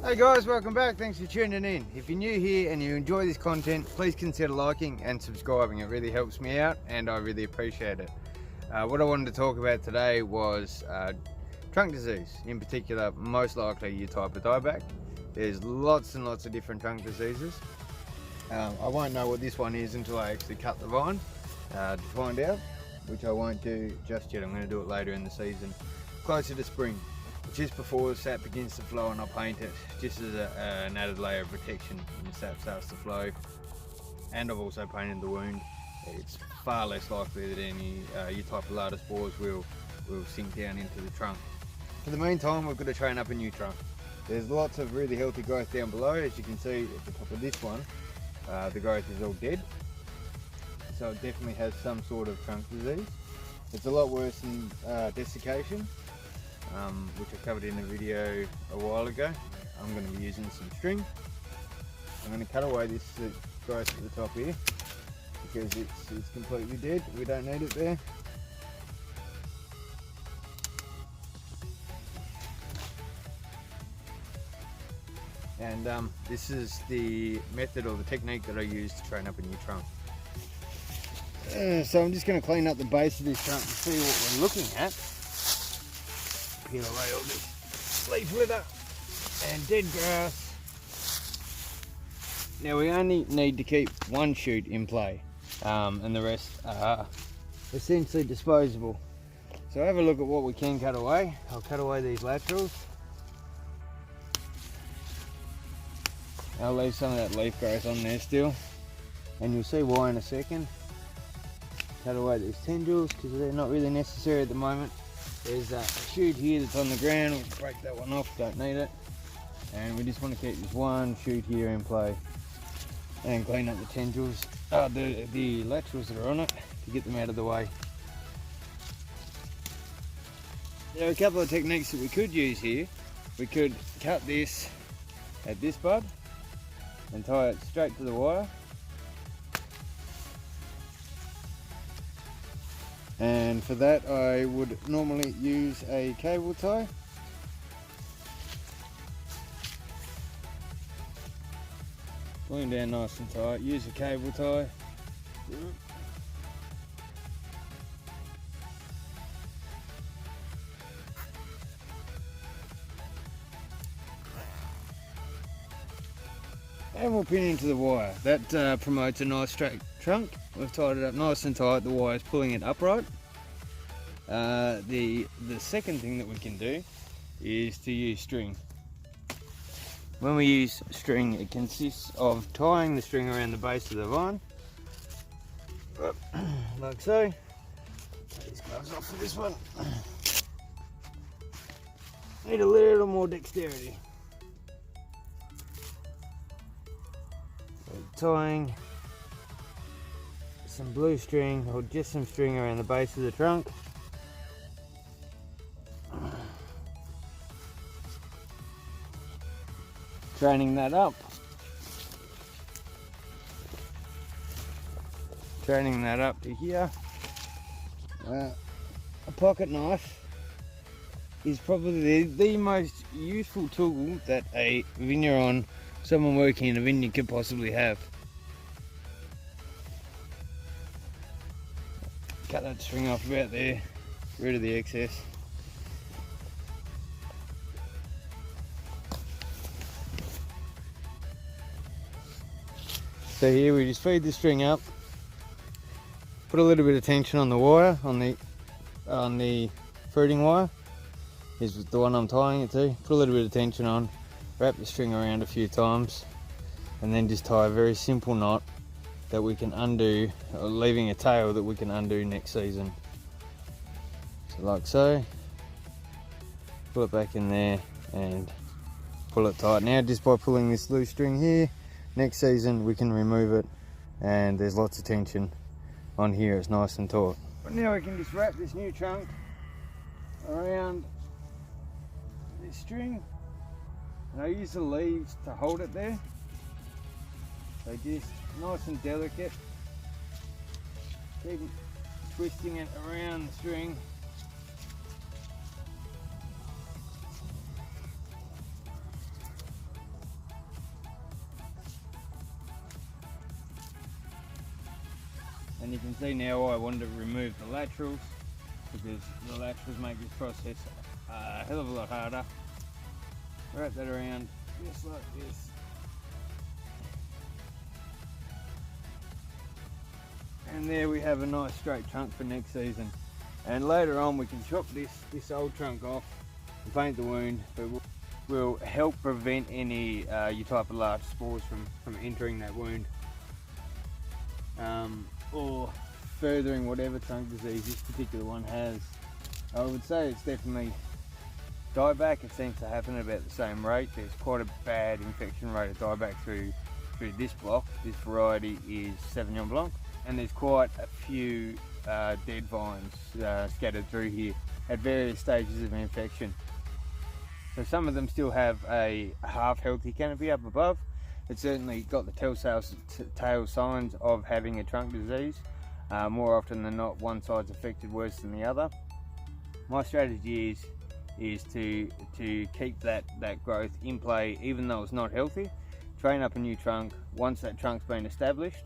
Hey guys, welcome back. Thanks for tuning in. If you're new here and you enjoy this content, please consider liking and subscribing. It really helps me out and I really appreciate it. What I wanted to talk about today was trunk disease. In particular, most likely your type of dieback. There's lots and lots of different trunk diseases. I won't know what this one is until I actually cut the vine to find out, which I won't do just yet. I'm going to do it later in the season, closer to spring. Just before the sap begins to flow, and I'll paint it just as an added layer of protection when the sap starts to flow. And I've also painted the wound. It's far less likely that any your type of later spores will sink down into the trunk. For the meantime, we've got to train up a new trunk. There's lots of really healthy growth down below. As you can see at the top of this one, the growth is all dead. So it definitely has some sort of trunk disease. It's a lot worse than desiccation, which I covered in a video a while ago. I'm going to be using some string. I'm going to cut away this growth at the top here because it's completely dead. We don't need it there. And this is the method or the technique that I use to train up a new trunk. So I'm just going to clean up the base of this trunk to see what we're looking at. Peel away all this leaf litter and dead grass. Now we only need to keep one shoot in play, and the rest are essentially disposable. So have a look at what we can cut away. I'll cut away these laterals. I'll leave some of that leaf growth on there still, and you'll see why in a second. Cut away these tendrils because they're not really necessary at the moment. There's a shoot here that's on the ground. We'll break that one off, don't need it. And we just want to keep this one shoot here in play and clean up the tendrils, the laterals that are on it, to get them out of the way. There are a couple of techniques that we could use here. We could cut this at this bud and tie it straight to the wire. And for that I would normally use a cable tie. Pull him down nice and tight, use a cable tie. And we'll pin into the wire. That promotes a nice straight trunk. We've tied it up nice and tight, the wire's pulling it upright. The second thing that we can do is to use string. When we use string, it consists of tying the string around the base of the vine, like so. Take these gloves off for this one. Need a little more dexterity. Tying some blue string, or just some string around the base of the trunk. Training that up. Training that up to here. A pocket knife is probably the most useful tool that a vigneron, someone working in a vineyard, could possibly have. Cut that string off about there, get rid of the excess. So here we just feed the string up, put a little bit of tension on the wire, on the fruiting wire, is the one I'm tying it to. Put a little bit of tension on, wrap the string around a few times, and then just tie a very simple knot that we can undo, leaving a tail that we can undo next season. So like so, pull it back in there and pull it tight. Now just by pulling this loose string here, next season we can remove it and there's lots of tension on here, it's nice and taut. But now we can just wrap this new trunk around this string, and I use the leaves to hold it there. So just nice and delicate, keep twisting it around the string. And you can see now I wanted to remove the laterals because the laterals make this process a hell of a lot harder. Wrap that around just like this. And there we have a nice straight trunk for next season. And later on we can chop this old trunk off and paint the wound, but will help prevent any your type of large spores from entering that wound, or furthering whatever trunk disease this particular one has. I would say it's definitely dieback. It seems to happen at about the same rate. There's quite a bad infection rate of dieback through this block. This variety is Sauvignon Blanc, and there's quite a few dead vines scattered through here at various stages of infection. So some of them still have a half healthy canopy up above. It's certainly got the telltale signs of having a trunk disease. More often than not, one side's affected worse than the other. My strategy is to keep that growth in play even though it's not healthy. Train up a new trunk once that trunk's been established,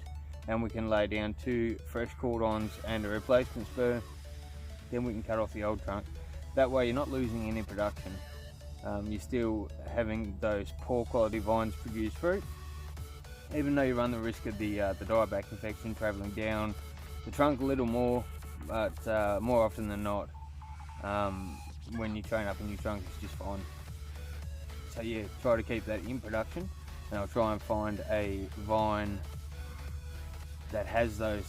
and we can lay down 2 fresh cordons and a replacement spur. Then we can cut off the old trunk. That way you're not losing any production. You're still having those poor quality vines produce fruit, even though you run the risk of the dieback infection travelling down the trunk a little more, but more often than not, when you train up a new trunk, it's just fine. So yeah, try to keep that in production, and I'll try and find a vine that has those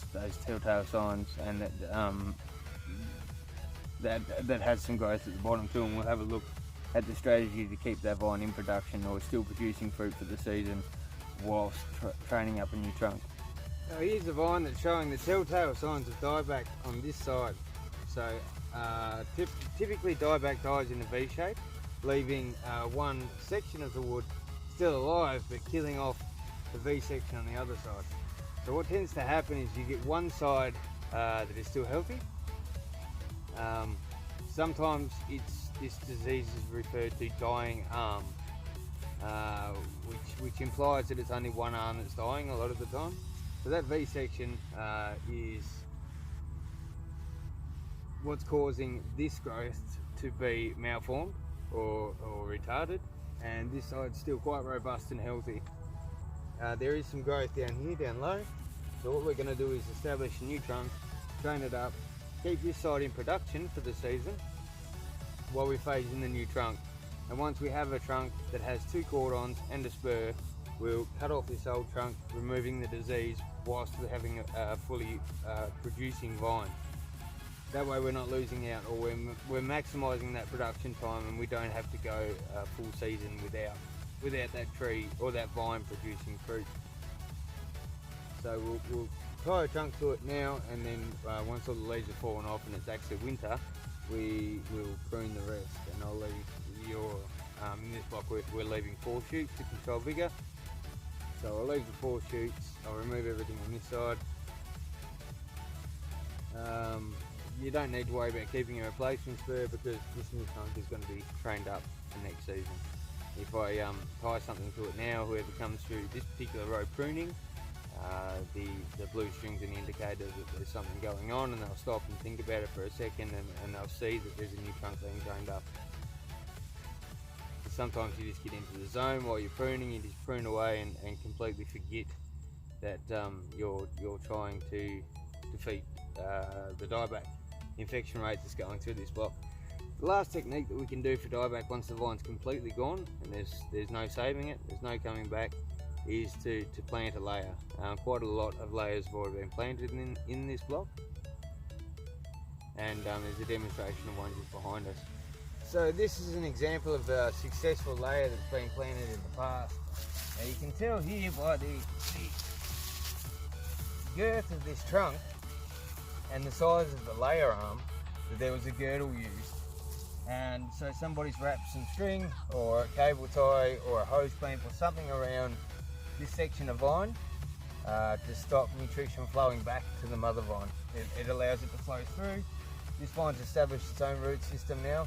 telltale signs and that has some growth at the bottom too, and we'll have a look at the strategy to keep that vine in production or still producing fruit for the season whilst training up a new trunk. So here's a vine that's showing the telltale signs of dieback on this side. So typically dieback dies in a V shape, leaving one section of the wood still alive but killing off the V section on the other side. So what tends to happen is you get one side that is still healthy. Sometimes this disease is referred to dying arm, which implies that it's only one arm that's dying a lot of the time. So that V section is what's causing this growth to be malformed or retarded, and this side's still quite robust and healthy. There is some growth down here, down low. So what we're going to do is establish a new trunk, train it up, keep this side in production for the season while we phase in the new trunk. And once we have a trunk that has 2 cordons and a spur, we'll cut off this old trunk, removing the disease whilst we're having a fully producing vine. That way we're not losing out, or we're maximising that production time, and we don't have to go a full season without that tree or that vine producing fruit. So we'll tie a trunk to it now, and then once all the leaves have fallen off and it's actually winter, we will prune the rest. And I'll leave in this block we're leaving 4 shoots to control vigour. So I'll leave the 4 shoots, I'll remove everything on this side. You don't need to worry about keeping a replacement spur because this new trunk is going to be trained up for next season. If I tie something to it now, whoever comes through this particular row pruning, the blue string's an indicator that there's something going on, and they'll stop and think about it for a second, and they'll see that there's a new trunk being trained up. Sometimes you just get into the zone while you're pruning, you just prune away and completely forget that you're trying to defeat the dieback infection rate that's going through this block. The last technique that we can do for dieback once the vine's completely gone and there's no saving it, there's no coming back, is to plant a layer. Quite a lot of layers have already been planted in this block, and there's a demonstration of one just behind us. So this is an example of a successful layer that's been planted in the past. Now you can tell here by the girth of this trunk and the size of the layer arm that there was a girdle used. And so somebody's wrapped some string or a cable tie or a hose clamp or something around this section of vine to stop nutrition flowing back to the mother vine. It allows it to flow through. This vine's established its own root system now.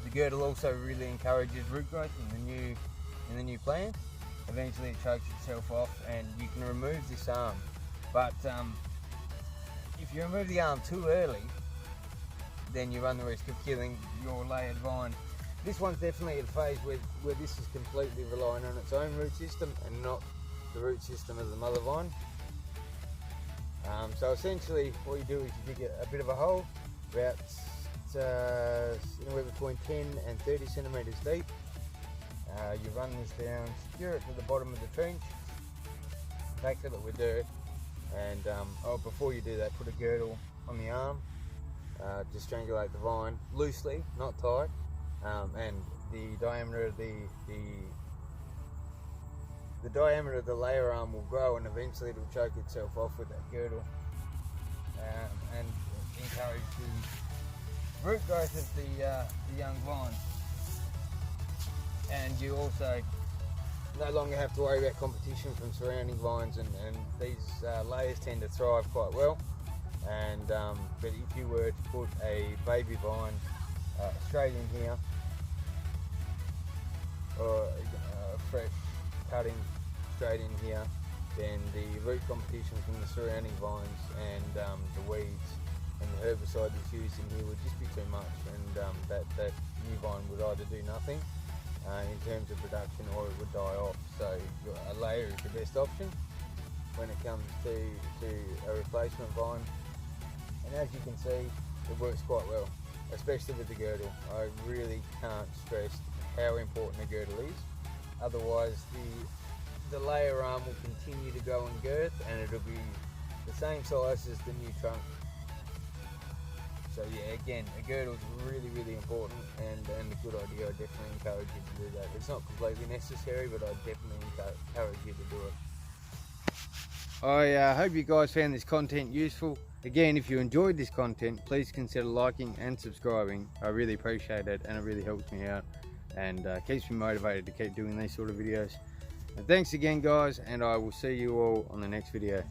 The girdle also really encourages root growth in the new plant. Eventually it chokes itself off and you can remove this arm. But if you remove the arm too early, then you run the risk of killing your layered vine. This one's definitely at a phase where this is completely relying on its own root system and not the root system of the mother vine. So essentially what you do is you dig a bit of a hole about anywhere between 10 and 30 centimetres deep. You run this down, secure it to the bottom of the trench, backfill it with dirt, and before you do that, put a girdle on the arm to strangulate the vine loosely, not tight, and the diameter of the diameter of the layer arm will grow, and eventually it will choke itself off with that girdle, and encourage the root growth of the young vine. And you also no longer have to worry about competition from surrounding vines, and these layers tend to thrive quite well. And but if you were to put a baby vine straight in here, or a fresh cutting straight in here, then the root competition from the surrounding vines and the weeds and the herbicide that's used in here would just be too much, and that new vine would either do nothing in terms of production, or it would die off. So a layer is the best option when it comes to a replacement vine, and as you can see, it works quite well, especially with the girdle. I really can't stress how important a girdle is. Otherwise the layer arm will continue to grow in girth, and it'll be the same size as the new trunk. So yeah, again, a girdle is really important, and a good idea. I definitely encourage you to do that. It's not completely necessary, but I definitely encourage you to do it. I hope you guys found this content useful. Again, if you enjoyed this content, please consider liking and subscribing. I really appreciate it, and it really helps me out and keeps me motivated to keep doing these sort of videos. And thanks again, guys, and I will see you all on the next video.